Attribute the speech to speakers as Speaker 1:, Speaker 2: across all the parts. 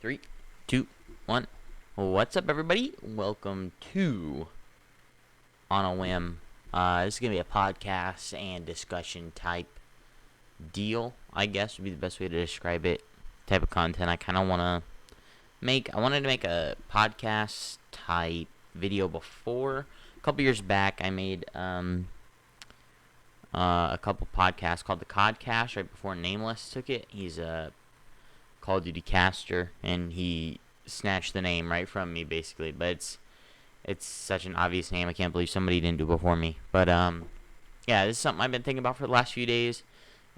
Speaker 1: Three, two, one. What's up, everybody? Welcome to On a Whim. This is going to be a podcast and discussion type deal, I guess would be the best way to describe it. Type of content I kind of want to make. I wanted to make a podcast type video before. A couple years back, I made a couple podcasts called The Codcast right before Nameless took it. He's a Call of Duty caster, and he snatched the name right from me, basically. But it's such an obvious name. I can't believe somebody didn't do it before me. But yeah, this is something I've been thinking about for the last few days,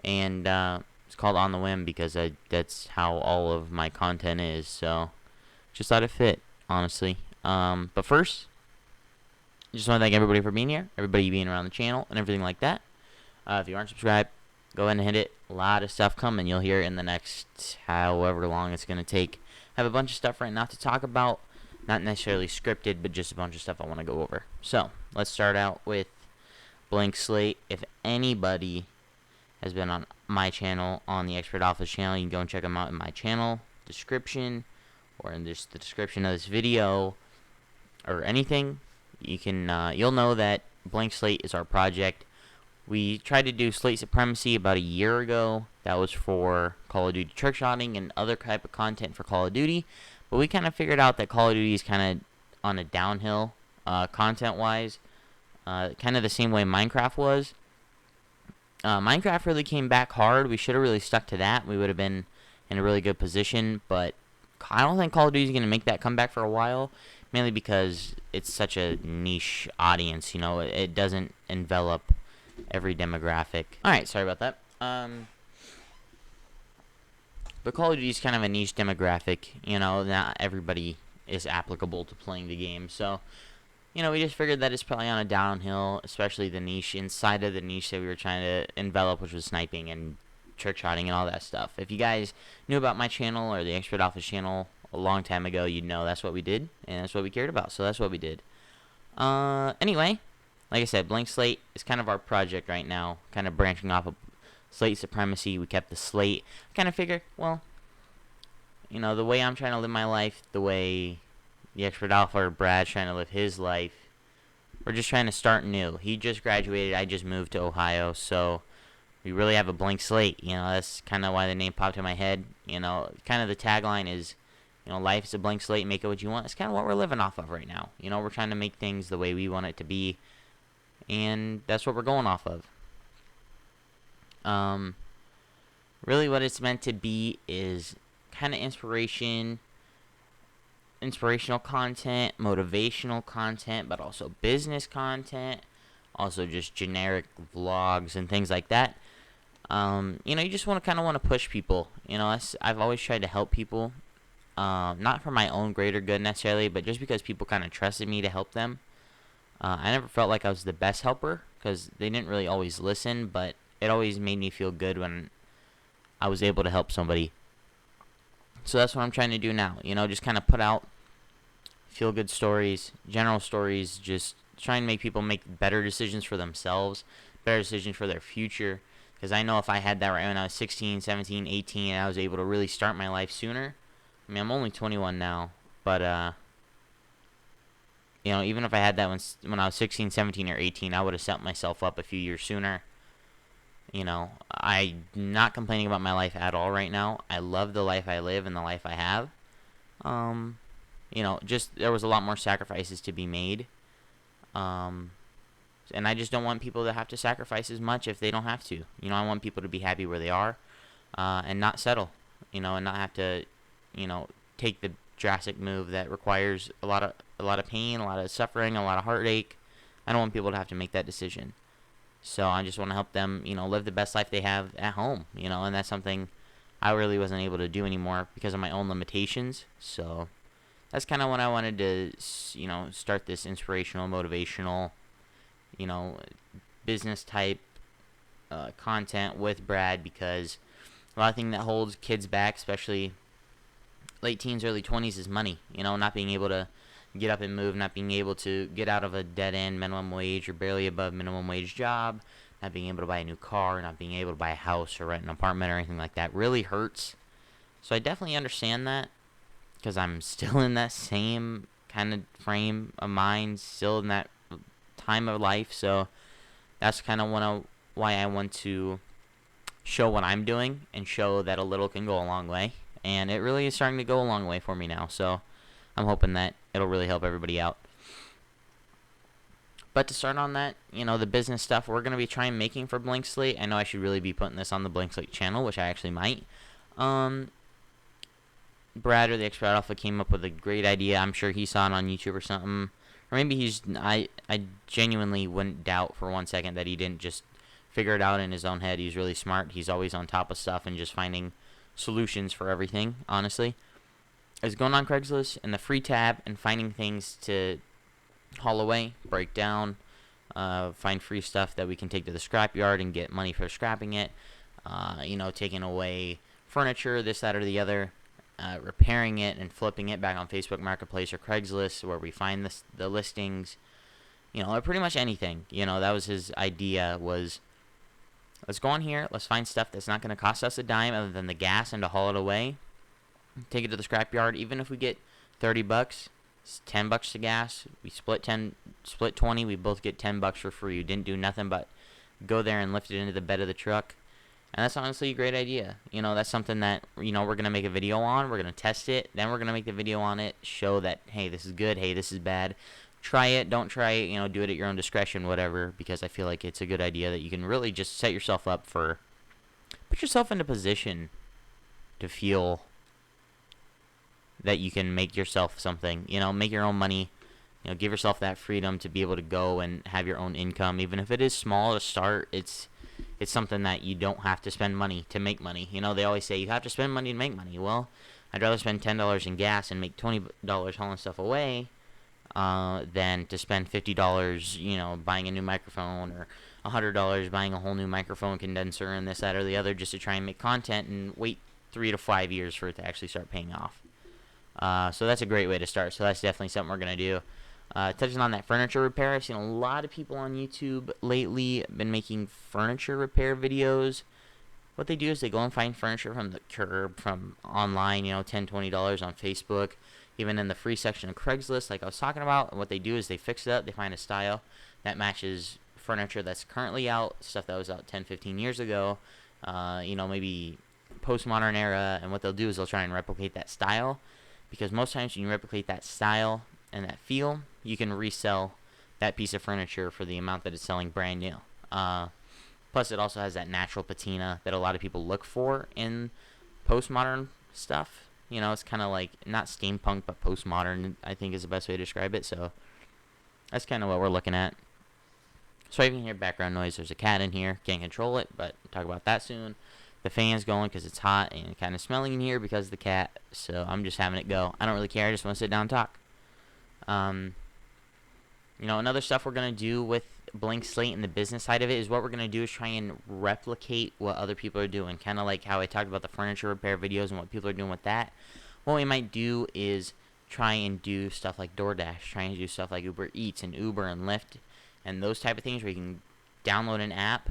Speaker 1: and it's called On the Whim because that's how all of my content is. So just thought it fit, honestly. But first, I just want to thank everybody for being here, everybody being around the channel, and everything like that. If you aren't subscribed, go ahead and hit it. A lot of stuff coming. You'll hear it in the next however long it's going to take. I have a bunch of stuff right now to talk about. Not necessarily scripted, but just a bunch of stuff I want to go over. So, let's start out with Blank Slate. If anybody has been on my channel, on the TheXpertAlpha channel, you can go and check them out in my channel description, or in just the description of this video, or anything. You can, you'll know that Blank Slate is our project. We tried to do Slate Supremacy about a year ago. That was for Call of Duty trick shotting and other type of content for Call of Duty. But we kind of figured out that Call of Duty is kind of on a downhill content-wise. Kind of the same way Minecraft was. Minecraft really came back hard. We should have really stuck to that. We would have been in a really good position. But I don't think Call of Duty is going to make that comeback for a while. Mainly because it's such a niche audience. You know, it doesn't envelop every demographic. Alright, sorry about that. But Call of Duty is kind of a niche demographic. You know, not everybody is applicable to playing the game. So, you know, we just figured that it's probably on a downhill, especially the niche inside of the niche that we were trying to envelop, which was sniping and trick shotting and all that stuff. If you guys knew about my channel or the TheXpertAlpha channel a long time ago, you'd know that's what we did, and that's what we cared about. So that's what we did. Anyway, like I said, Blank Slate is kind of our project right now, kind of branching off of Slate Supremacy. We kept the Slate. I kind of figured, well, you know, the way I'm trying to live my life, the way the TheXpertAlpha or Brad's trying to live his life, we're just trying to start new. He just graduated. I just moved to Ohio, so we really have a blank slate. You know, that's kind of why the name popped in my head. You know, kind of the tagline is, you know, life is a blank slate, make it what you want. It's kind of what we're living off of right now. You know, we're trying to make things the way we want it to be, and that's what we're going off of. Really what it's meant to be is kind of inspirational content, motivational content, but also business content, also just generic vlogs and things like that. You know, you just want to push people. You know, I've always tried to help people, not for my own greater good necessarily, but just because people kind of trusted me to help them. I never felt like I was the best helper because they didn't really always listen, but it always made me feel good when I was able to help somebody. So that's what I'm trying to do now. You know, just kind of put out feel-good stories, general stories, just trying to make people make better decisions for themselves, better decisions for their future. Because I know if I had that right when I was 16, 17, 18, and I was able to really start my life sooner. I mean, I'm only 21 now, but you know, even if I had that when I was 16, 17, or 18, I would have set myself up a few years sooner. You know, I'm not complaining about my life at all right now. I love the life I live and the life I have. You know, just there was a lot more sacrifices to be made. And I just don't want people to have to sacrifice as much if they don't have to. You know, I want people to be happy where they are, and not settle. You know, and not have to, you know, take the drastic move that requires a lot of pain, a lot of suffering, a lot of heartache. I don't want people to have to make that decision. So I just want to help them, you know, live the best life they have at home, you know, and that's something I really wasn't able to do anymore because of my own limitations. So that's kind of when I wanted to, you know, start this inspirational, motivational, you know, business type content with Brad, because a lot of things that holds kids back, especially late teens, early 20s, is money. You know, not being able to get up and move, not being able to get out of a dead-end minimum wage or barely above minimum wage job, not being able to buy a new car, not being able to buy a house or rent an apartment or anything like that really hurts. So I definitely understand that. because I'm still in that same kind of frame of mind, still in that time of life. So that's kind of why I want to show what I'm doing and show that a little can go a long way. And it really is starting to go a long way for me now. So I'm hoping that it'll really help everybody out. But to start on that, the business stuff we're going to be trying making for Blank Slate. I know I should really be putting this on the Blank Slate channel, which I actually might. Brad or the Expert Alpha came up with a great idea. I'm sure he saw it on YouTube or something. Or maybe I genuinely wouldn't doubt for 1 second that he didn't just figure it out in his own head. He's really smart. He's always on top of stuff and just finding solutions for everything, honestly. Is going on Craigslist in the free tab and finding things to haul away, break down, find free stuff that we can take to the scrapyard and get money for scrapping it. Taking away furniture, this, that, or the other, repairing it and flipping it back on Facebook Marketplace or Craigslist where we find the listings. Pretty much anything. That was his idea was, let's go on here, let's find stuff that's not going to cost us a dime other than the gas and to haul it away. Take it to the scrapyard, even if we get $30, it's $10 to gas. We split 20. We both get $10 for free. We didn't do nothing but go there and lift it into the bed of the truck. And that's honestly a great idea. That's something that, we're going to make a video on. We're going to test it. Then we're going to make the video on it. Show that, hey, this is good. Hey, this is bad. Try it. Don't try it. Do it at your own discretion, whatever. Because I feel like it's a good idea that you can really just set yourself up for, put yourself in a position to feel that you can make yourself something, make your own money, give yourself that freedom to be able to go and have your own income. Even if it is small to start, it's something that you don't have to spend money to make money. They always say you have to spend money to make money. Well, I'd rather spend $10 in gas and make $20 hauling stuff away than to spend $50, buying a new microphone, or $100 buying a whole new microphone condenser and this, that, or the other, just to try and make content and wait 3 to 5 years for it to actually start paying off. So that's a great way to start. So that's definitely something we're going to do. Touching on that furniture repair, I've seen a lot of people on YouTube lately been making furniture repair videos. What they do is they go and find furniture from the curb, from online, $10, $20 on Facebook, even in the free section of Craigslist like I was talking about. And what they do is they fix it up. They find a style that matches furniture that's currently out, stuff that was out 10, 15 years ago, maybe postmodern era. And what they'll do is they'll try and replicate that style. Because most times when you replicate that style and that feel, you can resell that piece of furniture for the amount that it's selling brand new. Plus, it also has that natural patina that a lot of people look for in postmodern stuff. It's kind of like, not steampunk, but postmodern, I think is the best way to describe it. So that's kind of what we're looking at. So if you can hear background noise, there's a cat in here. Can't control it, but we'll talk about that soon. The fan's going because it's hot and kind of smelling in here because of the cat. So I'm just having it go. I don't really care. I just want to sit down and talk. Another stuff we're going to do with Blank Slate and the business side of it is what we're going to do is try and replicate what other people are doing. Kind of like how I talked about the furniture repair videos and what people are doing with that. What we might do is try and do stuff like DoorDash. Try and do stuff like Uber Eats and Uber and Lyft and those type of things where you can download an app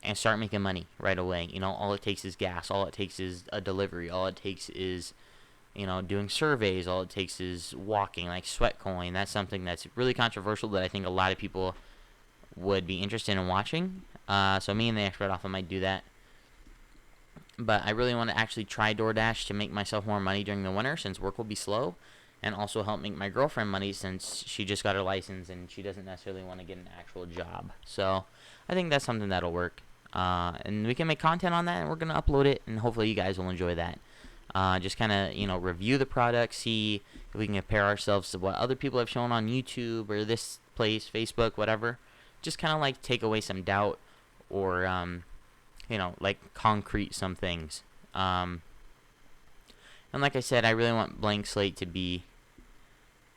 Speaker 1: and start making money right away. All it takes is gas. All it takes is a delivery. All it takes is, doing surveys. All it takes is walking, like Sweatcoin. That's something that's really controversial that I think a lot of people would be interested in watching. So me and the Expert Alpha might do that. But I really want to actually try DoorDash to make myself more money during the winter since work will be slow. And also help make my girlfriend money since she just got her license and she doesn't necessarily want to get an actual job. So I think that's something that'll work. And we can make content on that, and we're going to upload it, and hopefully you guys will enjoy that. Just kind of, review the product, see if we can compare ourselves to what other people have shown on YouTube or this place, Facebook, whatever. Just kind of like take away some doubt or, concrete some things. And like I said, I really want Blank Slate to be,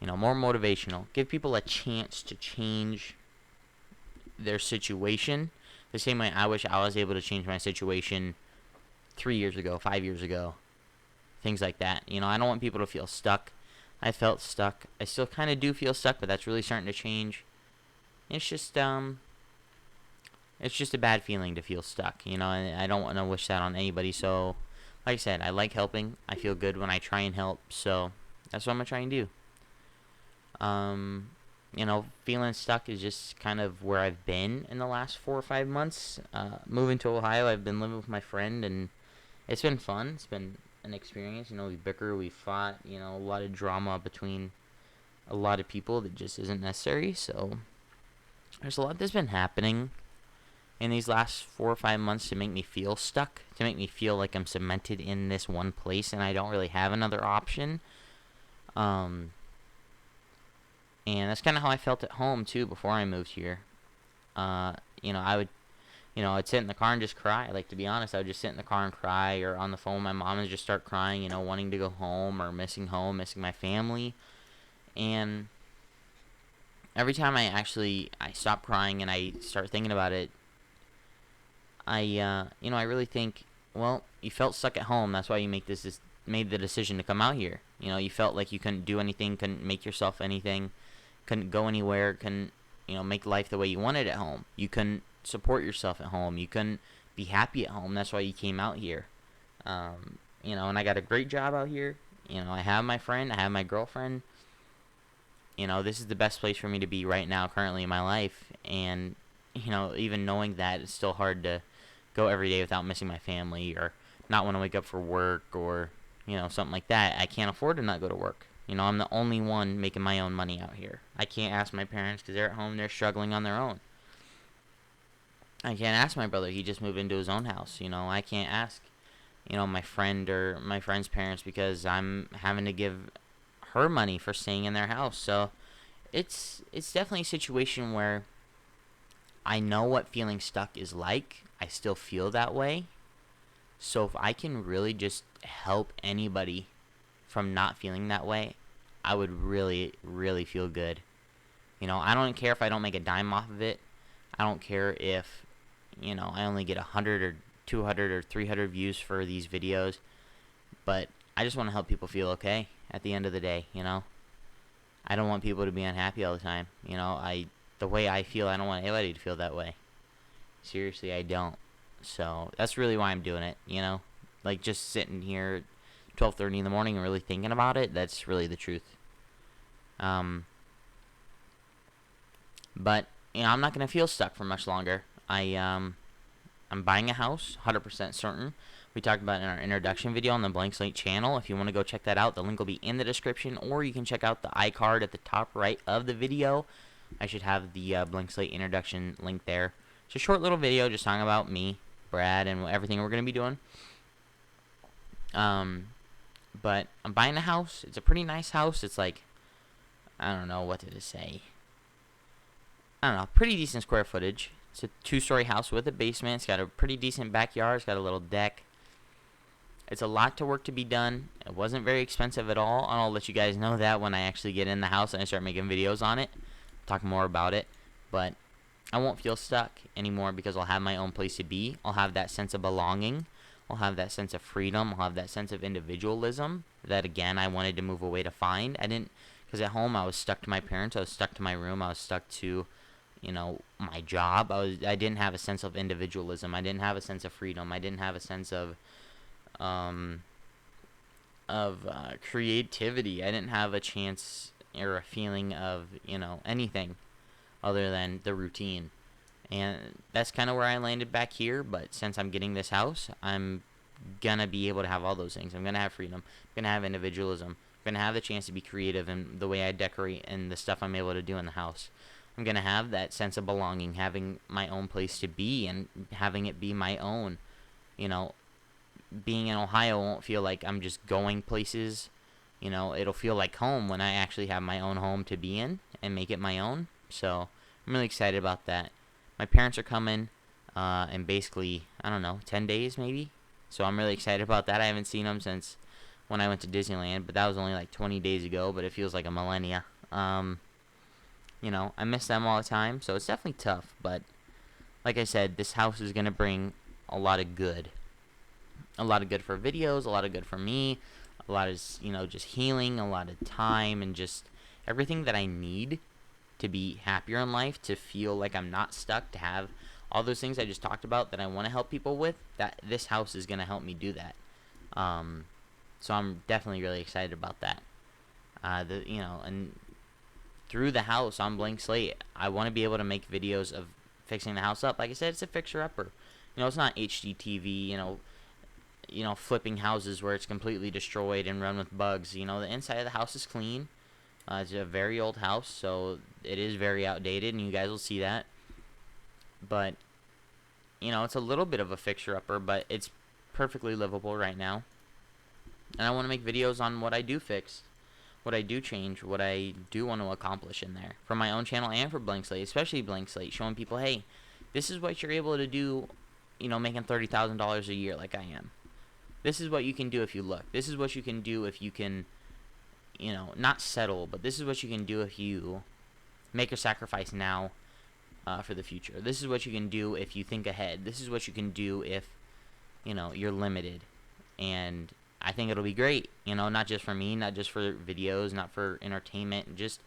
Speaker 1: more motivational. Give people a chance to change their situation. The same way I wish I was able to change my situation 3 years ago, 5 years ago. Things like that. I don't want people to feel stuck. I felt stuck. I still kind of do feel stuck, but that's really starting to change. It's just a bad feeling to feel stuck, and I don't want to wish that on anybody. So like I said, I like helping. I feel good when I try and help, so that's what I'm gonna try and do. Feeling stuck is just kind of where I've been in the last 4 or 5 months. Moving to Ohio, I've been living with my friend, and it's been fun. It's been an experience. We bicker, we fought. A lot of drama between a lot of people that just isn't necessary. So there's a lot that's been happening in these last 4 or 5 months to make me feel stuck, to make me feel like I'm cemented in this one place and I don't really have another option. And that's kind of how I felt at home too before I moved here. I'd sit in the car and just cry. Like, to be honest, I would just sit in the car and cry, or on the phone with my mom and just start crying, wanting to go home, or missing home, missing my family. And every time I stop crying and I start thinking about it, I really think, well, you felt stuck at home. That's why you made the decision to come out here. You felt like you couldn't do anything, couldn't make yourself anything, couldn't go anywhere, couldn't, make life the way you wanted at home. You couldn't support yourself at home. You couldn't be happy at home. That's why you came out here. And I got a great job out here. I have my friend. I have my girlfriend. This is the best place for me to be right now, currently in my life. And, even knowing that, it's still hard to go every day without missing my family, or not want to wake up for work, or, something like that. I can't afford to not go to work. I'm the only one making my own money out here. I can't ask my parents because they're at home. They're struggling on their own. I can't ask my brother. He just moved into his own house. I can't ask, my friend or my friend's parents because I'm having to give her money for staying in their house. So it's definitely a situation where I know what feeling stuck is like. I still feel that way. So if I can really just help anybody from not feeling that way, I would really, really feel good. I don't care if I don't make a dime off of it. I don't care if, I only get 100 or 200 or 300 views for these videos. But I just want to help people feel okay at the end of the day, I don't want people to be unhappy all the time. The way I feel, I don't want anybody to feel that way. Seriously, I don't. So that's really why I'm doing it, Like, just sitting here 12:30 in the morning and really thinking about it, that's really the truth. But I'm not gonna feel stuck for much longer. I'm buying a house, 100% certain. We talked about it in our introduction video on the Blank Slate channel. If you want to go check that out, the link will be in the description, or you can check out the iCard at the top right of the video. I should have the Blank Slate introduction link there. It's a short little video just talking about me, Brad, and everything we're gonna be doing. But I'm buying a house. It's a pretty nice house. It's like, I don't know, what did it say? I don't know, pretty decent square footage. It's a 2-story house with a basement. It's got a pretty decent backyard. It's got a little deck. It's a lot to work to be done. It wasn't very expensive at all. I'll let you guys know that when I actually get in the house and I start making videos on it. Talk more about it. But I won't feel stuck anymore because I'll have my own place to be. I'll have that sense of belonging. I'll have that sense of freedom. I'll have that sense of individualism that, again, I wanted to move away to find. I didn't, because at home I was stuck to my parents. I was stuck to my room. I was stuck to, my job. I didn't have a sense of individualism. I didn't have a sense of freedom. I didn't have a sense of creativity. I didn't have a chance or a feeling of, anything other than the routine. And that's kind of where I landed back here. But since I'm getting this house, I'm going to be able to have all those things. I'm going to have freedom. I'm going to have individualism. I'm going to have the chance to be creative in the way I decorate and the stuff I'm able to do in the house. I'm going to have that sense of belonging, having my own place to be and having it be my own. Being in Ohio won't feel like I'm just going places. It'll feel like home when I actually have my own home to be in and make it my own. So I'm really excited about that. My parents are coming in basically, 10 days maybe. So I'm really excited about that. I haven't seen them since when I went to Disneyland, but that was only like 20 days ago, but it feels like a millennia. I miss them all the time, so it's definitely tough. But like I said, this house is going to bring a lot of good. A lot of good for videos, a lot of good for me, a lot of, just healing, a lot of time, and just everything that I need to be happier in life, to feel like I'm not stuck, to have all those things I just talked about that I want to help people with. That this house is going to help me do that. So I'm definitely really excited about that. And through the house on Blank Slate, I want to be able to make videos of fixing the house up. Like I said, it's a fixer-upper. It's not HGTV, flipping houses where it's completely destroyed and run with bugs. The inside of the house is clean. It's a very old house, so it is very outdated, and you guys will see that. But, it's a little bit of a fixer-upper, but it's perfectly livable right now. And I want to make videos on what I do fix, what I do change, what I do want to accomplish in there. For my own channel and for Blank Slate, especially Blank Slate, showing people, hey, this is what you're able to do, making $30,000 a year like I am. This is what you can do if you look. This is what you can do if you can, not settle, but this is what you can do if you make a sacrifice now for the future. This is what you can do if you think ahead. This is what you can do if, you're limited. And I think it'll be great, not just for me, not just for videos, not for entertainment, just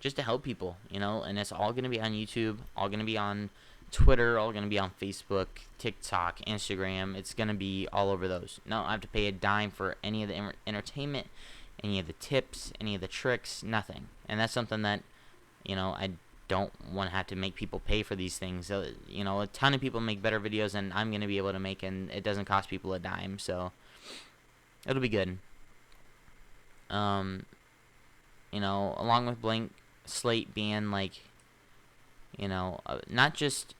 Speaker 1: to help people, and it's all going to be on YouTube, all going to be on Twitter, all going to be on Facebook, TikTok, Instagram. It's going to be all over those. No, I have to pay a dime for any of the entertainment, any of the tips, any of the tricks, nothing. And that's something that, I don't want to have to make people pay for these things. A ton of people make better videos than I'm going to be able to make, and it doesn't cost people a dime, so it'll be good. Along with Blank Slate being not just,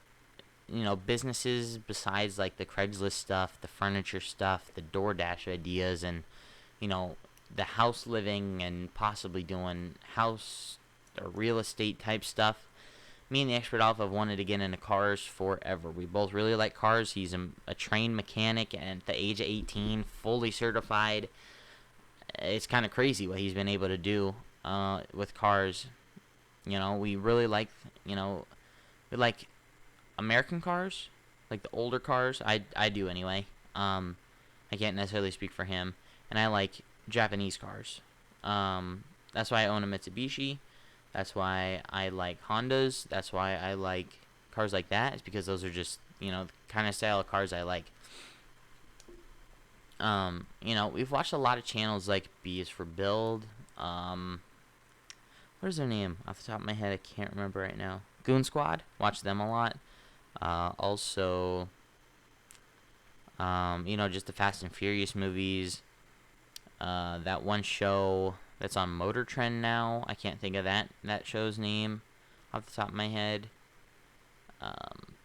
Speaker 1: businesses besides like the Craigslist stuff, the furniture stuff, the DoorDash ideas, and, the house living and possibly doing house or real estate type stuff. Me and the Expert Alpha have wanted to get into cars forever. We both really like cars. He's a trained mechanic, and at the age of 18, fully certified. It's kind of crazy what he's been able to do with cars. We really like, we like American cars, like the older cars. I do anyway. I can't necessarily speak for him. And I like Japanese cars. That's why I own a Mitsubishi. That's why I like Hondas. That's why I like cars like that. It's because those are just, the kind of style of cars I like. We've watched a lot of channels like B is for Build. What is their name? Off the top of my head, I can't remember right now. Goon Squad. Watch them a lot. Also, just the Fast and Furious movies. That one show that's on Motor Trend now. I can't think of that show's name off the top of my head.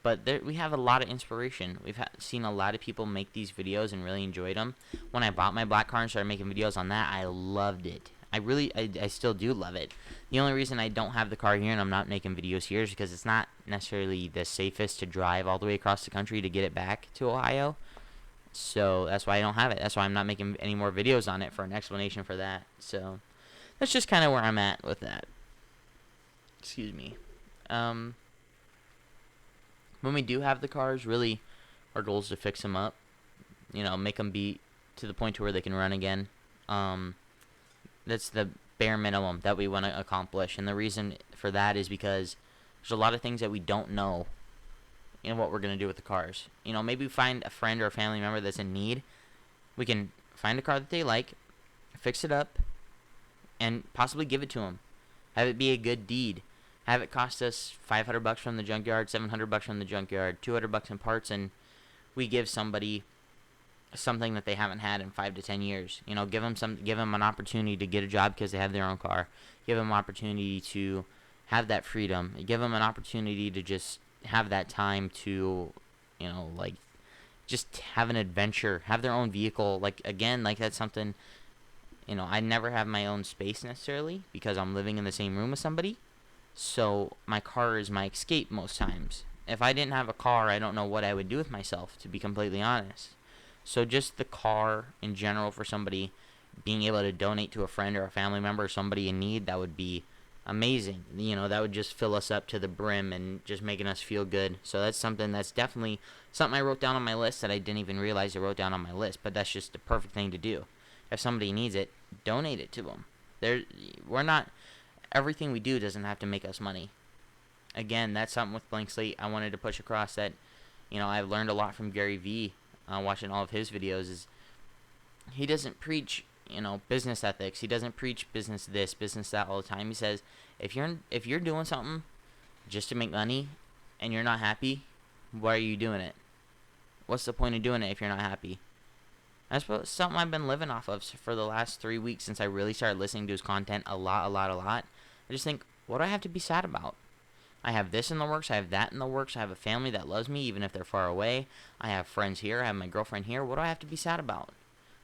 Speaker 1: But we have a lot of inspiration. We've seen a lot of people make these videos and really enjoyed them. When I bought my black car and started making videos on that, I loved it. I still do love it. The only reason I don't have the car here and I'm not making videos here is because it's not necessarily the safest to drive all the way across the country to get it back to Ohio. So that's why I don't have it. That's why I'm not making any more videos on it, for an explanation for that. So that's just kind of where I'm at with that. Excuse me. When we do have the cars, really, our goal is to fix them up. Make them be to the point to where they can run again. That's the bare minimum that we want to accomplish. And the reason for that is because there's a lot of things that we don't know what we're going to do with the cars. Maybe find a friend or a family member that's in need. We can find a car that they like, fix it up, and possibly give it to them. Have it be a good deed. Have it cost us $500 from the junkyard, $700 from the junkyard, $200 in parts, and we give somebody something that they haven't had in 5 to 10 years. Give them an opportunity to get a job because they have their own car. Give them an opportunity to have that freedom. Give them an opportunity to just have that time to, just have an adventure, have their own vehicle. That's something, I never have my own space necessarily because I'm living in the same room with somebody. So my car is my escape most times. If I didn't have a car, I don't know what I would do with myself, to be completely honest. So just the car in general for somebody, being able to donate to a friend or a family member or somebody in need, that would be amazing. That would just fill us up to the brim and just making us feel good. So that's definitely something I wrote down on my list that I didn't even realize I wrote down on my list, but that's just the perfect thing to do. If somebody needs it, donate it to them. Everything we do doesn't have to make us money. Again, that's something with Blank Slate I wanted to push across, that I've learned a lot from Gary Vee, watching all of his videos, is he doesn't preach, business ethics. He doesn't preach business this, business that all the time. He says, if you're doing something just to make money and you're not happy, why are you doing it? What's the point of doing it if you're not happy? That's something I've been living off of for the last 3 weeks since I really started listening to his content a lot. I just think, what do I have to be sad about? I have this in the works. I have that in the works. I have a family that loves me even if they're far away. I have friends here. I have my girlfriend here. What do I have to be sad about?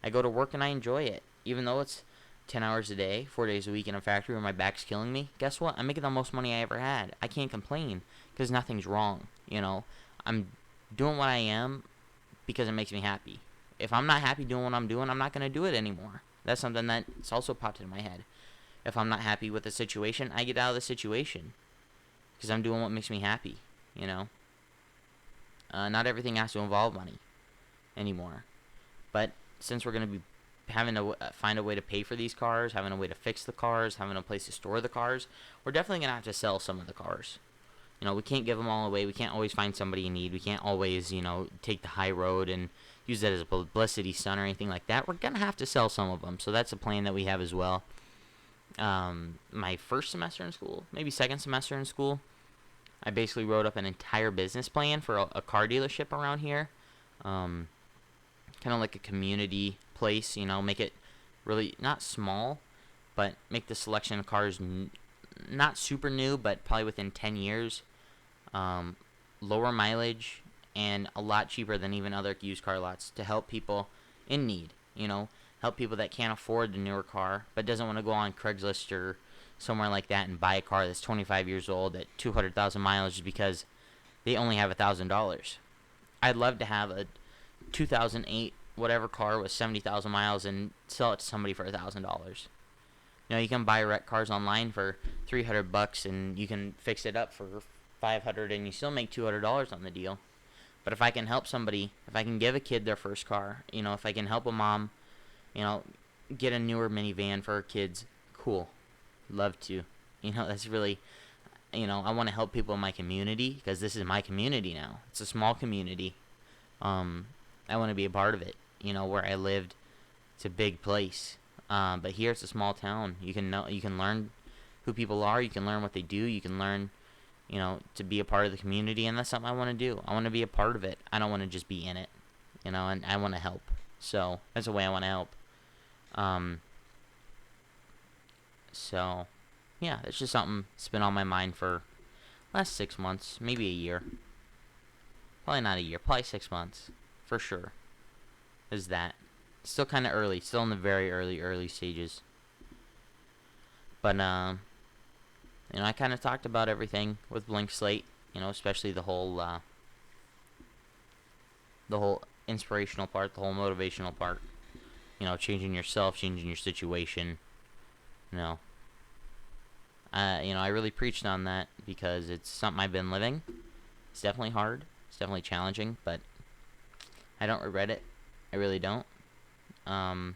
Speaker 1: I go to work and I enjoy it. Even though it's 10 hours a day, 4 days a week in a factory where my back's killing me, guess what? I'm making the most money I ever had. I can't complain because nothing's wrong. I'm doing what I am because it makes me happy. If I'm not happy doing what I'm doing, I'm not going to do it anymore. That's something that's also popped in my head. If I'm not happy with the situation, I get out of the situation because I'm doing what makes me happy, Not everything has to involve money anymore. But since we're going to be having to find a way to pay for these cars, having a way to fix the cars, having a place to store the cars, we're definitely going to have to sell some of the cars. We can't give them all away. We can't always find somebody in need. We can't always, take the high road and use that as a publicity stunt or anything like that. We're going to have to sell some of them. So that's a plan that we have as well. My first semester in school, maybe second semester in school, I basically wrote up an entire business plan for a car dealership around here. Kind of like a community place, make it really not small, but make the selection of cars not super new, but probably within 10 years. Lower mileage and a lot cheaper than even other used car lots to help people in need, help people that can't afford the newer car but doesn't want to go on Craigslist or somewhere like that and buy a car that's 25 years old at 200,000 miles just because they only have $1,000. I'd love to have a 2008 whatever car with 70,000 miles and sell it to somebody for $1,000. You can buy wrecked cars online for $300 and you can fix it up for $500 and you still make $200 on the deal. But if I can help somebody, if I can give a kid their first car, if I can help a mom, get a newer minivan for her kids, cool. Love to. That's really, I want to help people in my community because this is my community now. It's a small community. I want to be a part of it. Where I lived, it's a big place. But here it's a small town. You can learn who people are. You can learn what they do. You can learn, to be a part of the community, and that's something I want to do. I want to be a part of it. I don't want to just be in it, and I want to help. So that's the way I want to help. So, yeah, it's just something that's been on my mind for last 6 months, maybe a year. Probably not a year, probably 6 months, for sure. Is that. Still kind of early, still in the very early stages. But, I kind of talked about everything with Blank Slate, especially the whole inspirational part, the whole motivational part. Changing yourself, changing your situation. I really preached on that because it's something I've been living. It's definitely hard. It's definitely challenging, but I don't regret it. I really don't. I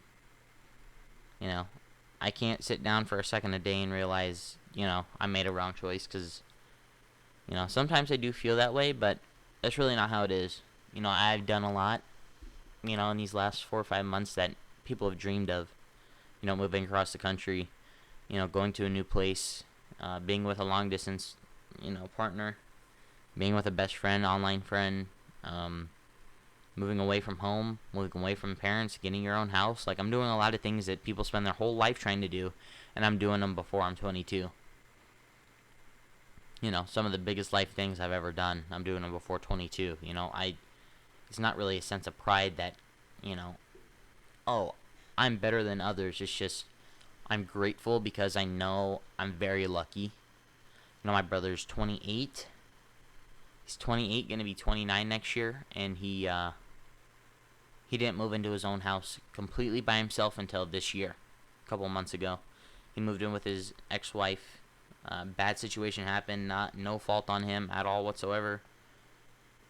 Speaker 1: can't sit down for a second a day and realize, I made a wrong choice because, sometimes I do feel that way, but that's really not how it is. I've done a lot, in these last 4 or 5 months that people have dreamed of, moving across the country, going to a new place, being with a long distance, partner, being with a best friend, online friend, moving away from home, moving away from parents, getting your own house. Like, I'm doing a lot of things that people spend their whole life trying to do, and I'm doing them before I'm 22. Some of the biggest life things I've ever done, I'm doing them before 22. It's not really a sense of pride that, oh, I'm better than others. It's just, I'm grateful because I know I'm very lucky. My brother's 28. He's 28, gonna be 29 next year, and he didn't move into his own house completely by himself until this year, a couple months ago. He moved in with his ex-wife. Bad situation happened, no fault on him at all whatsoever.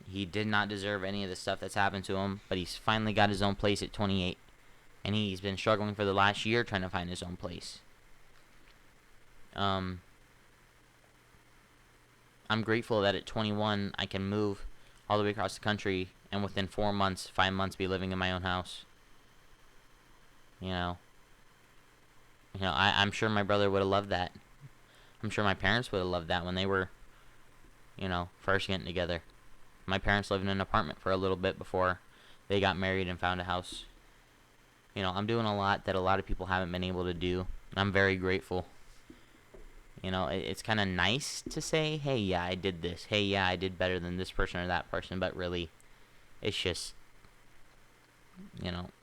Speaker 1: He did not deserve any of the stuff that's happened to him, but he's finally got his own place at 28, and he's been struggling for the last year trying to find his own place. I'm grateful that at 21 I can move all the way across the country and within 4 months, 5 months be living in my own house. You know, I'm sure my brother would have loved that. I'm sure my parents would have loved that when they were, first getting together. My parents lived in an apartment for a little bit before they got married and found a house. I'm doing a lot that a lot of people haven't been able to do. And I'm very grateful. It's kind of nice to say, hey, yeah, I did this. Hey, yeah, I did better than this person or that person. But really, it's just,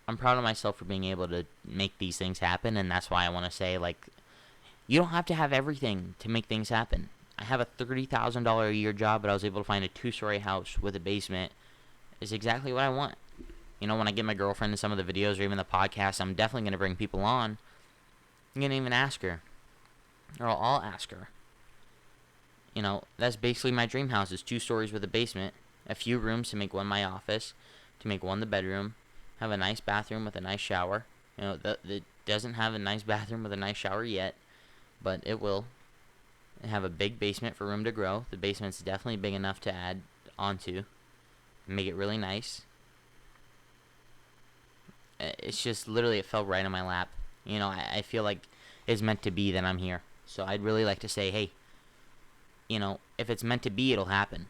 Speaker 1: I'm proud of myself for being able to make these things happen. And that's why I want to say, you don't have to have everything to make things happen. I have a $30,000 a year job, but I was able to find a 2-story house with a basement. It's exactly what I want. When I get my girlfriend in some of the videos or even the podcast, I'm definitely going to bring people on. I'm going to even ask her. Or I'll ask her. That's basically my dream house. Is 2 stories with a basement. A few rooms to make one my office. To make one the bedroom. Have a nice bathroom with a nice shower. It doesn't have a nice bathroom with a nice shower yet. But it will. Have a big basement for room to grow. The basement's definitely big enough to add onto. Make it really nice. It's just literally, it fell right on my lap. I feel like it's meant to be that I'm here. So I'd really like to say, hey, if it's meant to be, it'll happen.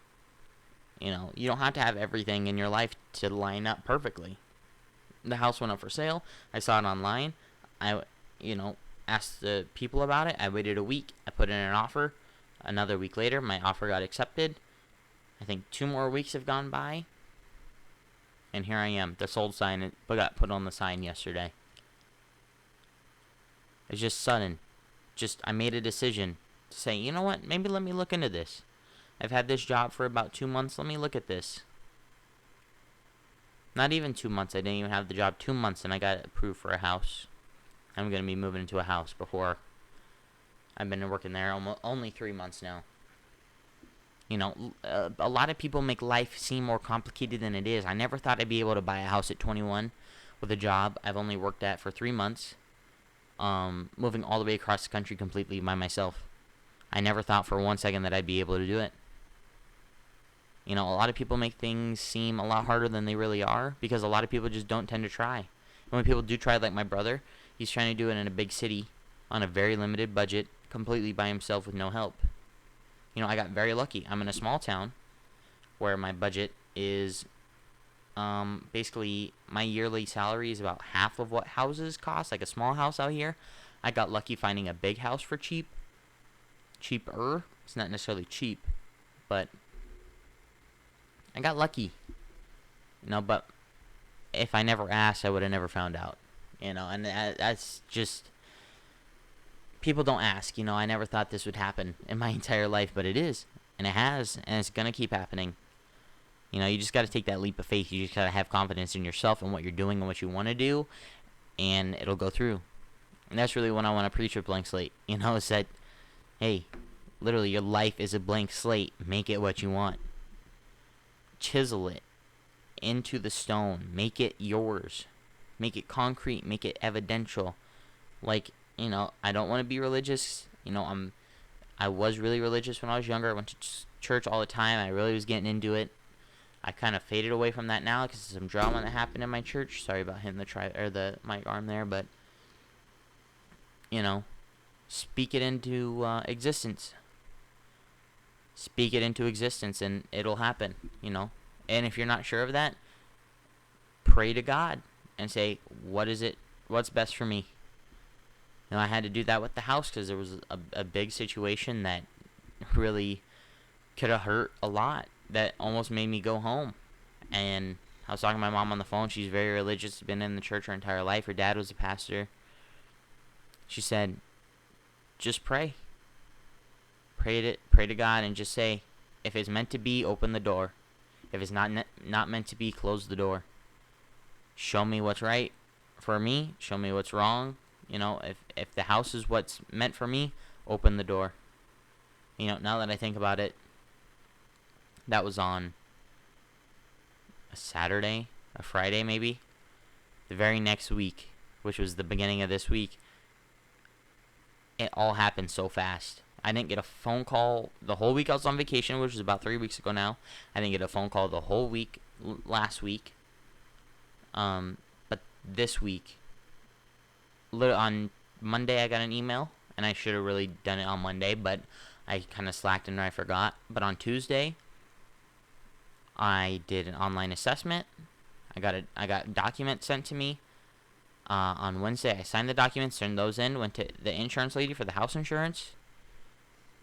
Speaker 1: You don't have to have everything in your life to line up perfectly. The house went up for sale. I saw it online. I asked the people about it. I waited a week. I put in an offer. Another week later, my offer got accepted. I think 2 more weeks have gone by. And here I am. The sold sign got put on the sign yesterday. It's just sudden. I made a decision to say, you know what? Maybe let me look into this. I've had this job for about 2 months. Let me look at this. Not even 2 months. I didn't even have the job 2 months, and I got approved for a house. I'm going to be moving into a house before. I've been working there only 3 months now. A lot of people make life seem more complicated than it is. I never thought I'd be able to buy a house at 21 with a job I've only worked at for 3 months. Moving all the way across the country completely by myself. I never thought for 1 second that I'd be able to do it. A lot of people make things seem a lot harder than they really are because a lot of people just don't tend to try. And when people do try, like my brother, he's trying to do it in a big city on a very limited budget, completely by himself with no help. I got very lucky. I'm in a small town where my budget is basically my yearly salary is about half of what houses cost, like a small house out here. I got lucky finding a big house for cheaper. It's not necessarily cheap, but I got lucky. But if I never asked, I would have never found out. And that's just, people don't ask. I never thought this would happen in my entire life, but it is, and it has, and it's gonna keep happening. You just got to take that leap of faith. You just got to have confidence in yourself and what you're doing and what you want to do, and it'll go through. And that's really what I want to preach with Blank Slate. Is that, hey, literally your life is a blank slate. Make it what you want. Chisel it into the stone. Make it yours. Make it concrete. Make it evidential. I don't want to be religious. I was really religious when I was younger. I went to church all the time. I really was getting into it. I kind of faded away from that now because of some drama that happened in my church. Sorry about hitting the mic arm there, but speak it into existence. Speak it into existence, and it'll happen. And if you're not sure of that, pray to God and say, what is it? What's best for me? I had to do that with the house because there was a big situation that really could have hurt a lot. That almost made me go home. And I was talking to my mom on the phone. She's very religious, been in the church her entire life. Her dad was a pastor. She said, just pray. Pray to God and just say, if it's meant to be, open the door. If it's not meant to be, close the door. Show me what's right for me. Show me what's wrong. If the house is what's meant for me, open the door. Now that I think about it, that was on a Saturday, a Friday maybe. The very next week, which was the beginning of this week, it all happened so fast. I didn't get a phone call the whole week I was on vacation, which was about 3 weeks ago now. I didn't get a phone call the whole week last week. But this week, on Monday I got an email, and I should have really done it on Monday, but I kind of slacked and I forgot. But on Tuesday, I did an online assessment. I got documents sent to me. On Wednesday, I signed the documents, turned those in, went to the insurance lady for the house insurance.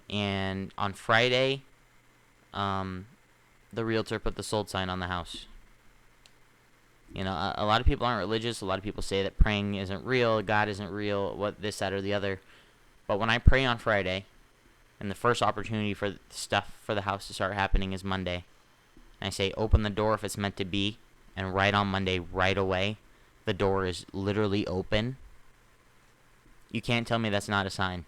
Speaker 1: And on Friday, the realtor put the sold sign on the house. A lot of people aren't religious. A lot of people say that praying isn't real, God isn't real, what this, that, or the other. But when I pray on Friday, and the first opportunity for stuff for the house to start happening is Monday, and I say, open the door if it's meant to be, and right on Monday, right away, the door is literally open. You can't tell me that's not a sign.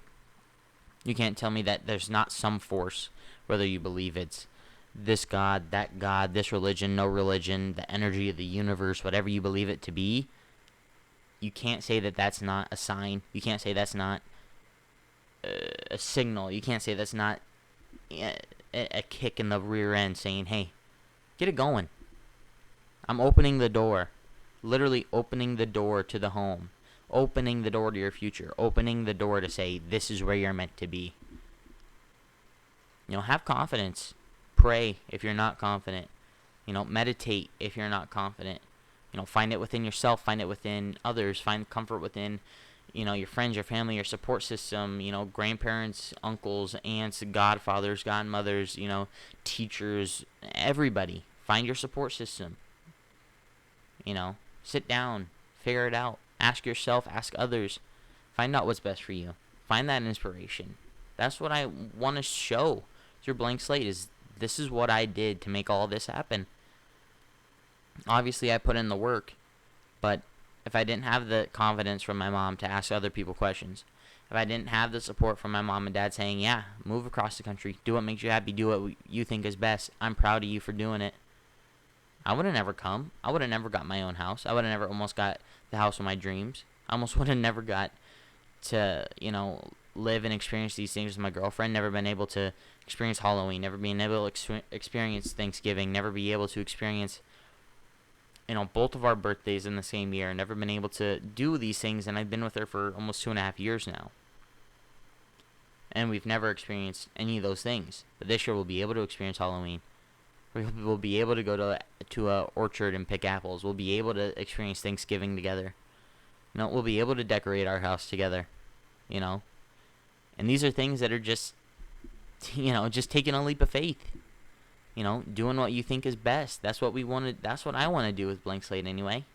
Speaker 1: You can't tell me that there's not some force, whether you believe it's this God, that God, this religion, no religion, the energy of the universe, whatever you believe it to be. You can't say that that's not a sign. You can't say that's not a signal. You can't say that's not a kick in the rear end saying, hey, get it going. I'm opening the door. Literally opening the door to the home. Opening the door to your future. Opening the door to say, this is where you're meant to be. Have confidence. Pray if you're not confident. Meditate if you're not confident. Find it within yourself. Find it within others. Find comfort within, your friends, your family, your support system, grandparents, uncles, aunts, godfathers, godmothers, teachers, everybody. Find your support system. Sit down, figure it out. Ask yourself, ask others. Find out what's best for you. Find that inspiration. That's what I want to show through Blank Slate is this is what I did to make all this happen. Obviously, I put in the work, but if I didn't have the confidence from my mom to ask other people questions, if I didn't have the support from my mom and dad saying, yeah, move across the country, do what makes you happy, do what you think is best, I'm proud of you for doing it, I would have never come. I would have never got my own house. I would have never almost got the house of my dreams. I almost would have never got to, live and experience these things with my girlfriend. Never been able to experience Halloween. Never been able to experience Thanksgiving. Never be able to experience, both of our birthdays in the same year. Never been able to do these things, and I've been with her for almost 2.5 years now. And we've never experienced any of those things. But this year we'll be able to experience Halloween. We'll be able to go to a orchard and pick apples. We'll be able to experience Thanksgiving together. We'll be able to decorate our house together. And these are things that are just, just taking a leap of faith. Doing what you think is best. That's what we wanted. That's what I want to do with Blank Slate anyway.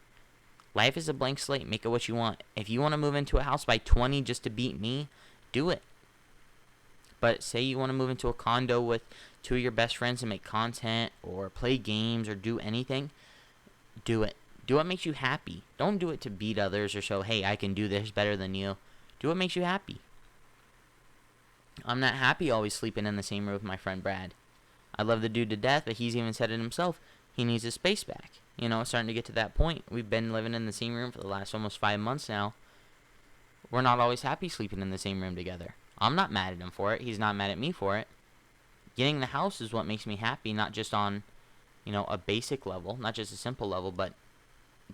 Speaker 1: Life is a blank slate. Make it what you want. If you want to move into a house by 20 just to beat me, do it. But say you want to move into a condo with 2 of your best friends and make content or play games or do anything, do it. Do what makes you happy. Don't do it to beat others or show, hey, I can do this better than you. Do what makes you happy. I'm not happy always sleeping in the same room with my friend Brad. I love the dude to death, but he's even said it himself. He needs his space back. It's starting to get to that point. We've been living in the same room for the last almost 5 months now. We're not always happy sleeping in the same room together. I'm not mad at him for it. He's not mad at me for it. Getting the house is what makes me happy, not just on, a basic level, not just a simple level, but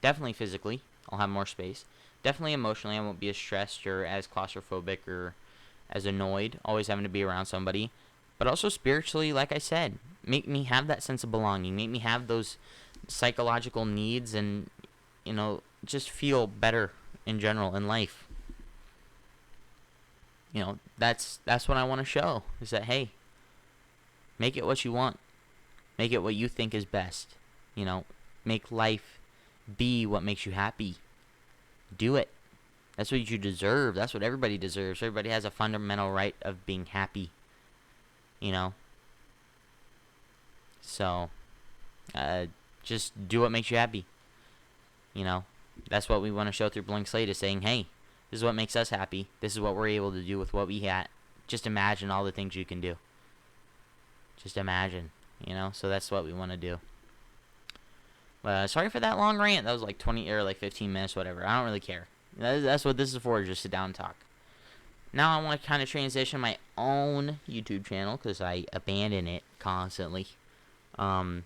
Speaker 1: definitely physically. I'll have more space. Definitely emotionally, I won't be as stressed or as claustrophobic or as annoyed, always having to be around somebody. But also spiritually, like I said, make me have that sense of belonging. Make me have those psychological needs and, just feel better in general in life. That's what I want to show, is that, hey, make it what you want. Make it what you think is best. Make life be what makes you happy. Do it. That's what you deserve. That's what everybody deserves. Everybody has a fundamental right of being happy. So, just do what makes you happy. That's what we want to show through Blank Slate, is saying, hey, this is what makes us happy. This is what we're able to do with what we had. Just imagine all the things you can do. Just imagine, So that's what we want to do. Sorry for that long rant. That was like 20 or like 15 minutes, whatever. I don't really care. That's what this is for, just sit down and talk. Now I want to kind of transition my own YouTube channel because I abandon it constantly. I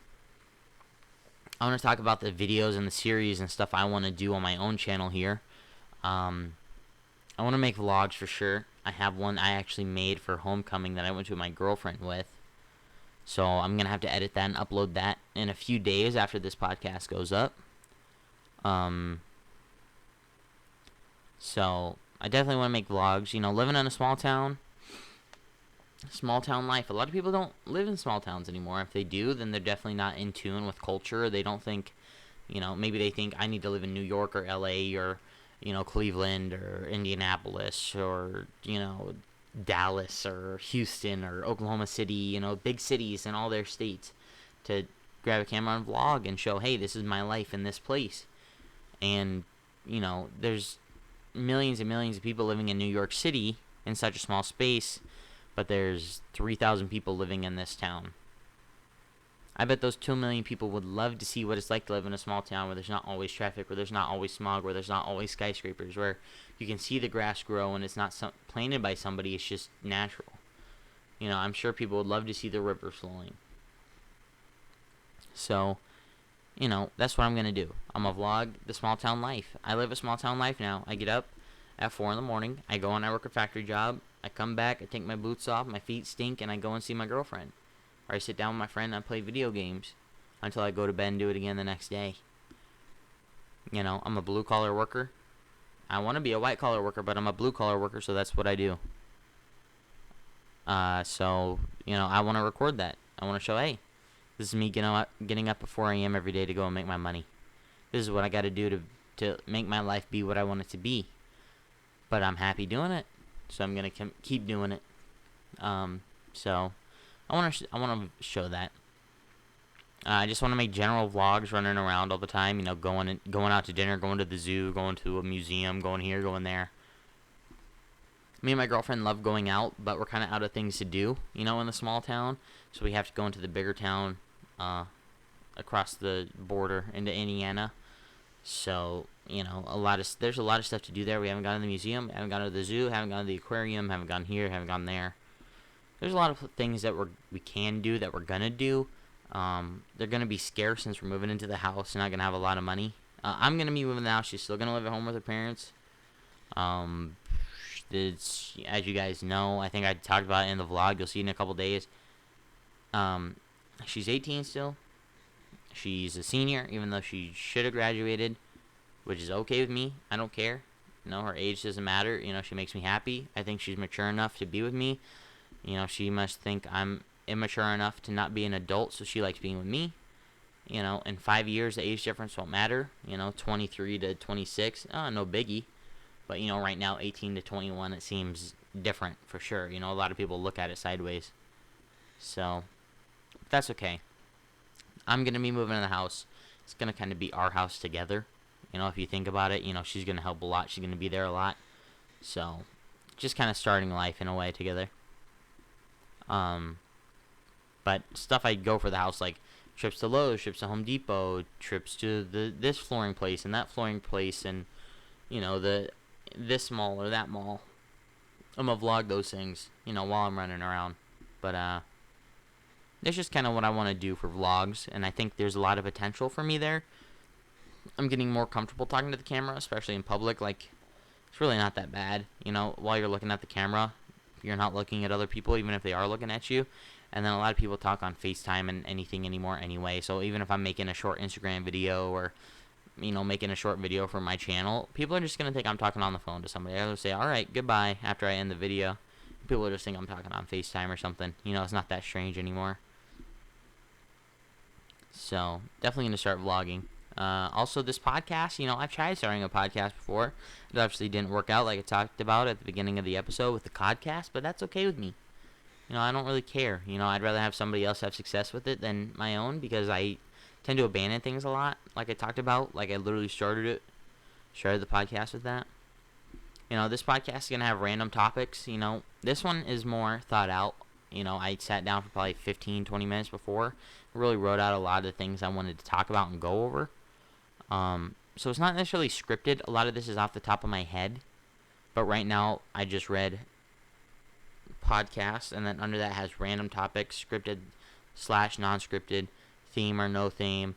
Speaker 1: want to talk about the videos and the series and stuff I want to do on my own channel here. I want to make vlogs for sure. I have one I actually made for homecoming that I went to my girlfriend with. So I'm going to have to edit that and upload that in a few days after this podcast goes up. So I definitely want to make vlogs. Living in a small town life. A lot of people don't live in small towns anymore. If they do, then they're definitely not in tune with culture. They don't think, maybe they think I need to live in New York or LA or, Cleveland or Indianapolis or, Dallas or Houston or Oklahoma City, big cities in all their states to grab a camera and vlog and show, hey, this is my life in this place. And, there's millions and millions of people living in New York City in such a small space, but there's 3,000 people living in this town. I bet those 2 million people would love to see what it's like to live in a small town where there's not always traffic, where there's not always smog, where there's not always skyscrapers, where you can see the grass grow and it's not planted by somebody, it's just natural. I'm sure people would love to see the river flowing. So, that's what I'm going to do. I'm going to vlog the small town life. I live a small town life now. I get up at 4 in the morning. I go and I work a factory job. I come back. I take my boots off. My feet stink. And I go and see my girlfriend. Or I sit down with my friend and I play video games until I go to bed and do it again the next day. I'm a blue-collar worker. I want to be a white-collar worker, but I'm a blue-collar worker, so that's what I do. So, I want to record that. I want to show, hey, this is me getting up at 4 a.m. every day to go and make my money. This is what I got to do to make my life be what I want it to be. But I'm happy doing it, so I'm going to keep doing it. So I want to show that. I just want to make general vlogs running around all the time, going out to dinner, going to the zoo, going to a museum, going here, going there. Me and my girlfriend love going out, but we're kind of out of things to do, in the small town. So we have to go into the bigger town across the border into Indiana. So, there's a lot of stuff to do there. We haven't gone to the museum, haven't gone to the zoo, haven't gone to the aquarium, haven't gone here, haven't gone there. There's a lot of things that we can do that we're going to do. They're going to be scarce since we're moving into the house. Not going to have a lot of money. I'm going to be moving in the house. She's still going to live at home with her parents. It's, as you guys know, I think I talked about it in the vlog. You'll see it in a couple days. She's 18 still. She's a senior, even though she should have graduated, which is okay with me. I don't care. Her age doesn't matter. She makes me happy. I think she's mature enough to be with me. She must think I'm immature enough to not be an adult, so she likes being with me. In 5 years, the age difference won't matter. 23 to 26, no biggie. But, right now, 18 to 21, it seems different for sure. A lot of people look at it sideways. So, that's okay. I'm going to be moving in the house. It's going to kind of be our house together. If you think about it, she's going to help a lot. She's going to be there a lot. So, just kind of starting life in a way together. But stuff I go for the house, like trips to Lowe's, trips to Home Depot, trips to this flooring place and that flooring place, and this mall or that mall. I'm gonna vlog those things, while I'm running around. But that's just kind of what I want to do for vlogs, and I think there's a lot of potential for me there. I'm getting more comfortable talking to the camera, especially in public. Like, it's really not that bad, while you're looking at the camera. You're not looking at other people, even if they are looking at you. And then a lot of people talk on FaceTime and anything anymore anyway. So even if I'm making a short Instagram video or, making a short video for my channel, people are just going to think I'm talking on the phone to somebody. I'll say, all right, goodbye, after I end the video. People will just think I'm talking on FaceTime or something. It's not that strange anymore. So definitely going to start vlogging. Also, this podcast, I've tried starting a podcast before. It obviously didn't work out like I talked about at the beginning of the episode with the podcast, but that's okay with me. I don't really care. I'd rather have somebody else have success with it than my own, because I tend to abandon things a lot, like I talked about. Like, I literally started the podcast with that. This podcast is going to have random topics. This one is more thought out. I sat down for probably 15, 20 minutes before. Really wrote out a lot of the things I wanted to talk about and go over. So it's not necessarily scripted. A lot of this is off the top of my head. But right now, I just read podcast, and then under that has random topics, scripted / non-scripted, theme or no theme.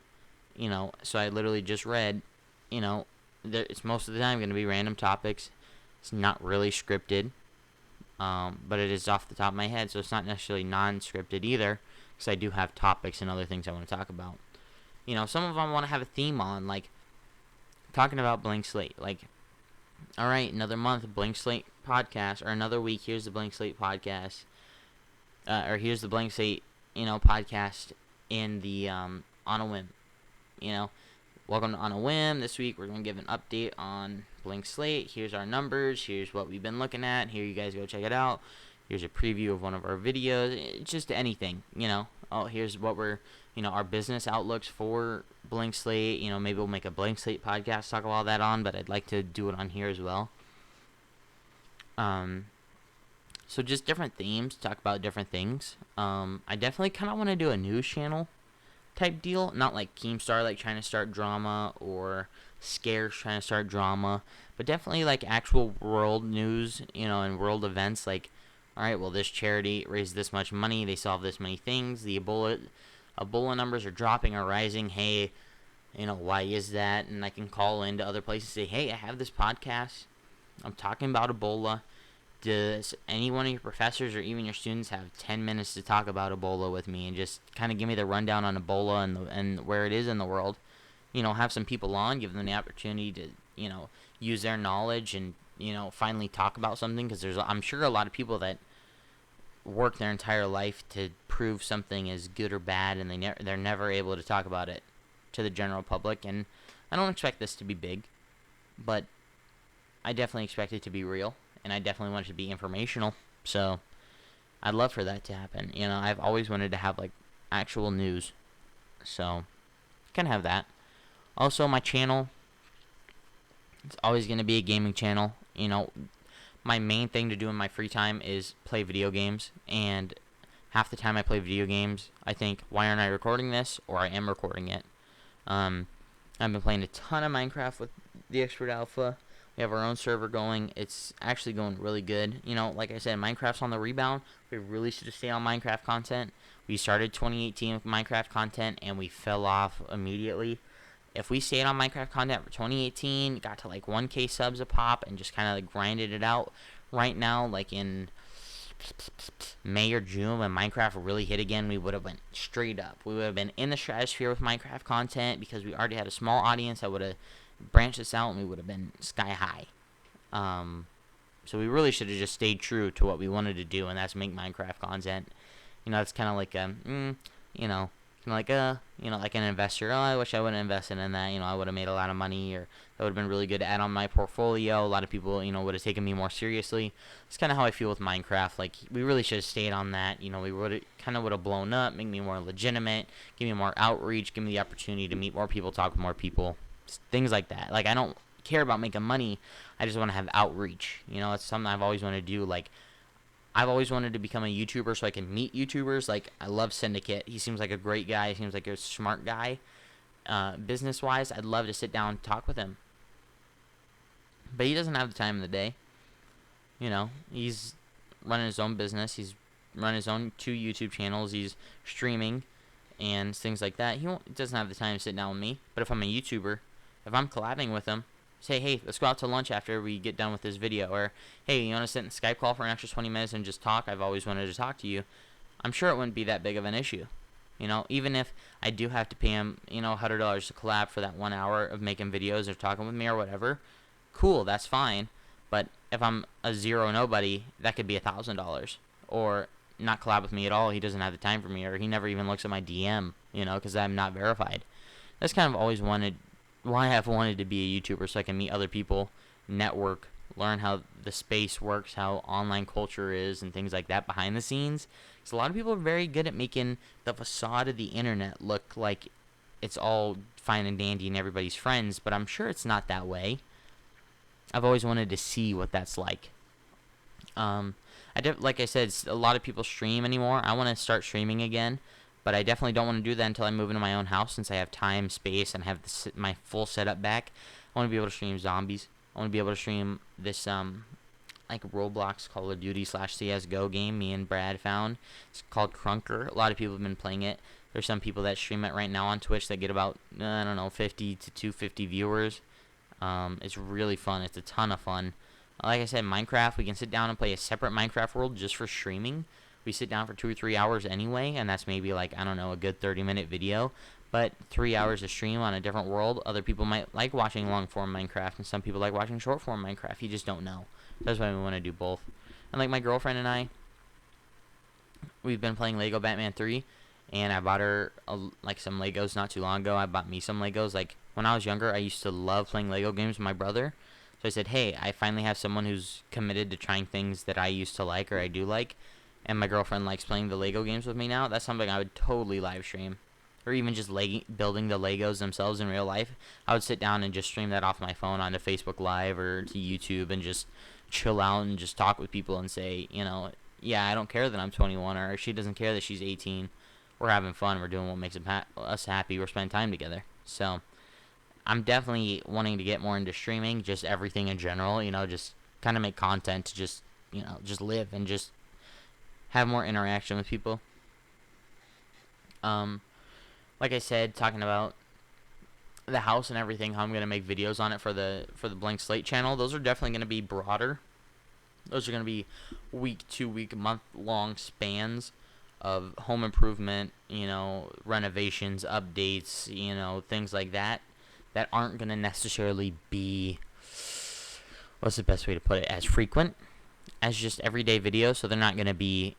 Speaker 1: So I literally just read, it's most of the time going to be random topics, It's not really scripted, but it is off the top of my head, so it's not necessarily non-scripted either, because I do have topics and other things I want to talk about. Some of them I want to have a theme on, like talking about Blank Slate. Like, all right, another month, Blank Slate podcast, or another week, here's the Blank Slate podcast, or here's the Blank Slate, podcast in the On a Whim. Welcome to On a Whim. This week we're going to give an update on Blank Slate. Here's our numbers. Here's what we've been looking at. Here, you guys go check it out. Here's a preview of one of our videos. It's just anything, Oh, here's what we're, our business outlooks for Blank Slate. Maybe we'll make a Blank Slate podcast, talk all that on, but I'd like to do it on here as well. So just different themes, talk about different things. I definitely kind of want to do a news channel type deal, not like Keemstar, like trying to start drama, or Scares trying to start drama, but definitely like actual world news, and world events. Like, all right, well, this charity raised this much money, they solved this many things, the Ebola numbers are dropping or rising. Hey, why is that? And I can call into other places and say, hey, I have this podcast, I'm talking about Ebola. Does any one of your professors or even your students have 10 minutes to talk about Ebola with me and just kind of give me the rundown on Ebola and where it is in the world? Have some people on, give them the opportunity to, use their knowledge and, finally talk about something, because I'm sure a lot of people that work their entire life to prove something is good or bad, and they're never able to talk about it to the general public. And I don't expect this to be big, but I definitely expect it to be real. And I definitely want it to be informational, so I'd love for that to happen. I've always wanted to have, like, actual news, so can have that. Also, my channel, it's always going to be a gaming channel. My main thing to do in my free time is play video games, and half the time I play video games, I think, why aren't I recording this, or I am recording it. I've been playing a ton of Minecraft with TheXpertAlpha. We have our own server going. It's actually going really good. Like I said, Minecraft's on the rebound. We really should have stayed on Minecraft content. We started 2018 with Minecraft content, and we fell off immediately. If we stayed on Minecraft content for 2018, got to like 1K subs a pop, and just kind of like grinded it out right now, like in May or June, when Minecraft really hit again, we would have went straight up. We would have been in the stratosphere with Minecraft content, because we already had a small audience that would have branch this out, and we would have been sky high. So we really should have just stayed true to what we wanted to do, and that's make Minecraft content. It's kind of like like an investor. Oh, I wish I would have invested in that. I would have made a lot of money, or that would have been really good to add on my portfolio. A lot of people, would have taken me more seriously. It's kind of how I feel with Minecraft. Like, we really should have stayed on that. We would have blown up, make me more legitimate, give me more outreach, give me the opportunity to meet more people, talk with more people. Things like that. Like, I don't care about making money. I just want to have outreach. It's something I've always wanted to do. Like, I've always wanted to become a YouTuber so I can meet YouTubers. Like, I love Syndicate. He seems like a great guy. He seems like a smart guy. Business-wise, I'd love to sit down and talk with him. But he doesn't have the time of the day. He's running his own business. He's running his own 2 YouTube channels. He's streaming and things like that. He doesn't have the time to sit down with me. But if I'm a YouTuber, if I'm collabing with him, say, hey, let's go out to lunch after we get done with this video. Or, hey, you want to sit in a Skype call for an extra 20 minutes and just talk? I've always wanted to talk to you. I'm sure it wouldn't be that big of an issue. Even if I do have to pay him, $100 to collab for that 1 hour of making videos or talking with me or whatever, cool, that's fine. But if I'm a zero nobody, that could be $1,000. Or not collab with me at all, he doesn't have the time for me, or he never even looks at my DM, because I'm not verified. That's kind of always why I've wanted to be a YouTuber, so I can meet other people, network, learn how the space works, how online culture is, and things like that behind the scenes. Because a lot of people are very good at making the facade of the internet look like it's all fine and dandy and everybody's friends, but I'm sure it's not that way. I've always wanted to see what that's like. Like I said, a lot of people stream anymore. I want to start streaming again. But I definitely don't want to do that until I move into my own house, since I have time, space, and have my full setup back. I want to be able to stream zombies. I want to be able to stream this like Roblox Call of Duty / CSGO game me and Brad found. It's called Crunker. A lot of people have been playing it. There's some people that stream it right now on Twitch that get about 50 to 250 viewers. It's really fun. It's a ton of fun. Like I said, Minecraft, we can sit down and play a separate Minecraft world just for streaming. We sit down for 2 or 3 hours anyway, and that's maybe like, I don't know, a good 30-minute video. But 3 hours of stream on a different world, other people might like watching long-form Minecraft, and some people like watching short-form Minecraft. You just don't know. That's why we want to do both. And like my girlfriend and I, we've been playing Lego Batman 3, and I bought her like some Legos not too long ago. I bought me some Legos. Like when I was younger, I used to love playing Lego games with my brother. So I said, hey, I finally have someone who's committed to trying things that I used to like or I do like, and my girlfriend likes playing the Lego games with me now. That's something I would totally live stream. Or even just building the Legos themselves in real life. I would sit down and just stream that off my phone onto Facebook Live or to YouTube and just chill out and just talk with people and say, yeah, I don't care that I'm 21, or she doesn't care that she's 18. We're having fun. We're doing what makes us happy. We're spending time together. So I'm definitely wanting to get more into streaming, just everything in general, just kind of make content to just live and just have more interaction with people. Like I said, talking about the house and everything, how I'm going to make videos on it for the Blank Slate channel, those are definitely going to be broader. Those are going to be week to week, month-long spans of home improvement, renovations, updates, things like that aren't going to necessarily be, what's the best way to put it, as frequent as just everyday videos. So they're not going to be,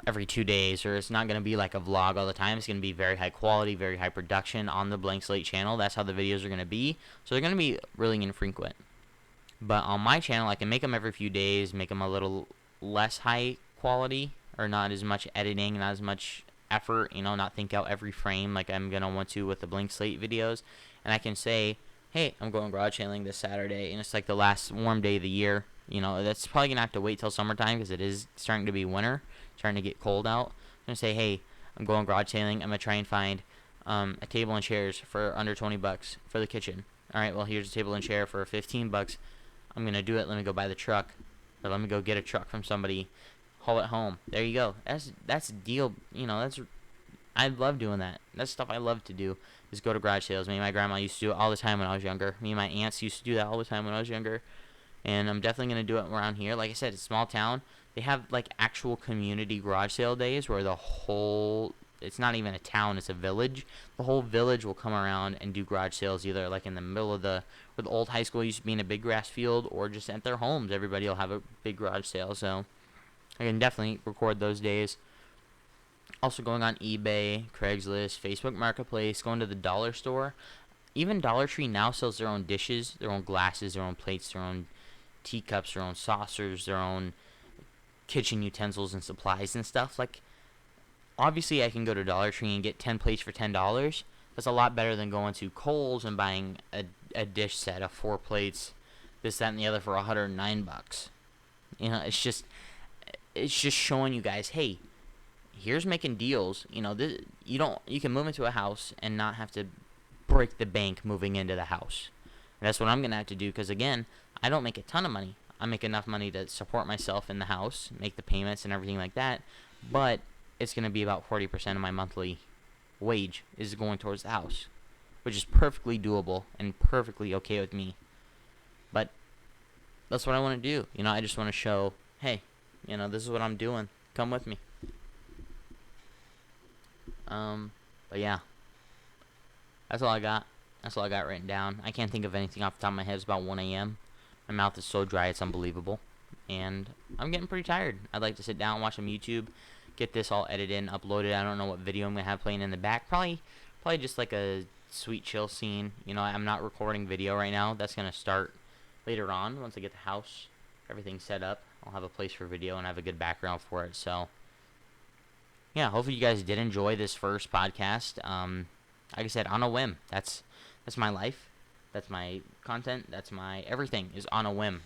Speaker 1: every 2 days, or it's not going to be like a vlog all the time. It's going to be very high quality, very high production on the Blank Slate channel. That's how the videos are going to be. So they're going to be really infrequent. But on my channel, I can make them every few days, make them a little less high quality, or not as much editing, not as much effort, not think out every frame like I'm going to want to with the Blank Slate videos. And I can say, hey, I'm going garage sailing this Saturday, and it's like the last warm day of the year. That's probably going to have to wait till summertime because it is starting to be winter, starting to get cold out. I'm going to say, hey, I'm going garage sailing. I'm going to try and find a table and chairs for under $20 for the kitchen. All right, well, here's a table and chair for $15. I'm going to do it. Let me go buy the truck. Or let me go get a truck from somebody, haul it home. There you go. That's deal. I love doing that. That's stuff I love to do, is go to garage sales. Me and my grandma used to do it all the time when I was younger. Me and my aunts used to do that all the time when I was younger. And I'm definitely going to do it around here. Like I said, it's a small town. They have like actual community garage sale days where it's not even a town, it's a village. The whole village will come around and do garage sales, either like in the middle of where the old high school used to be, in a big grass field, or just at their homes. Everybody will have a big garage sale. So I can definitely record those days. Also going on eBay, Craigslist, Facebook Marketplace, going to the dollar store. Even Dollar Tree now sells their own dishes, their own glasses, their own plates, their own teacups, their own saucers, their own kitchen utensils and supplies and stuff. Like, obviously I can go to Dollar Tree and get 10 plates for $10. That's a lot better than going to Kohl's and buying a dish set of 4 plates, this, that, and the other for $109. It's just showing you guys, hey, here's making deals. You can move into a house and not have to break the bank moving into the house. And that's what I'm gonna have to do, because again, I don't make a ton of money. I make enough money to support myself in the house, make the payments and everything like that, but it's gonna be about 40% of my monthly wage is going towards the house, which is perfectly doable and perfectly okay with me. But that's what I want to do. I just want to show, hey, this is what I'm doing. Come with me. But yeah, that's all I got. That's all I got written down. I can't think of anything off the top of my head. It's about 1 a.m. My mouth is so dry, it's unbelievable. And I'm getting pretty tired. I'd like to sit down, watch some YouTube, get this all edited and uploaded. I don't know what video I'm going to have playing in the back. Probably just like a sweet chill scene. I'm not recording video right now. That's going to start later on once I get the house, everything set up. I'll have a place for video and have a good background for it. So yeah, hopefully you guys did enjoy this first podcast. Like I said, on a whim. That's my life. That's my content. That's my everything is on a whim,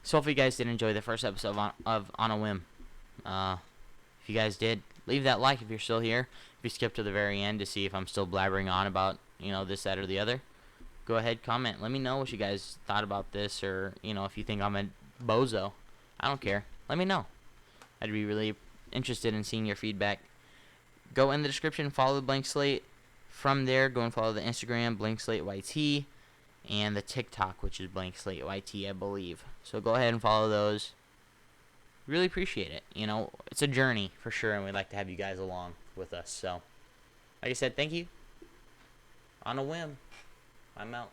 Speaker 1: So hopefully you guys did enjoy the first episode of On a Whim. If you guys did, leave that like if you're still here. If you skipped to the very end to see if I'm still blabbering on about, this, that, or the other, go ahead, comment. Let me know what you guys thought about this, or, if you think I'm a bozo. I don't care. Let me know. I'd be really interested in seeing your feedback. Go in the description, follow the Blank Slate. From there, go and follow the Instagram, Blank Slate YT. and the TikTok, which is Blank Slate YT, I believe. So go ahead and follow those. Really appreciate it. It's a journey for sure, and we'd like to have you guys along with us. So, like I said, thank you. On a whim, I'm out.